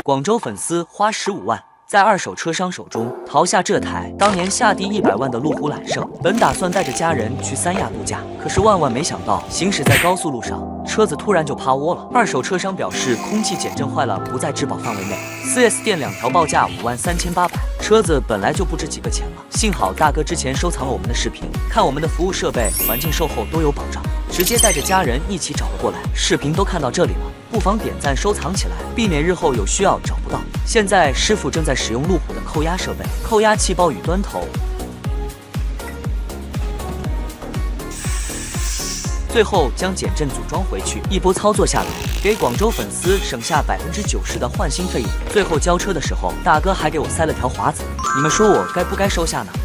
广州粉丝花15万。 在二手车商手中淘下这台当年下地100万的路虎揽胜，本打算带着家人去三亚度假，可是万万没想到，行驶在高速路上，车子突然就趴窝了。二手车商表示，空气减震坏了，不在质保范围内。4S 店2条报价53800，车子本来就不值几个钱了。幸好大哥之前收藏了我们的视频，看我们的服务设备、环境售后都有保障，直接带着家人一起找了过来。视频都看到这里了。 不妨点赞收藏起来，避免日后有需要找不到。现在师傅正在使用路虎的扣压设备，扣压气包与端头，最后将减震组装回去。一波操作下来，给广州粉丝省下90%的换新费用。最后交车的时候，大哥还给我塞了条华子，你们说我该不该收下呢？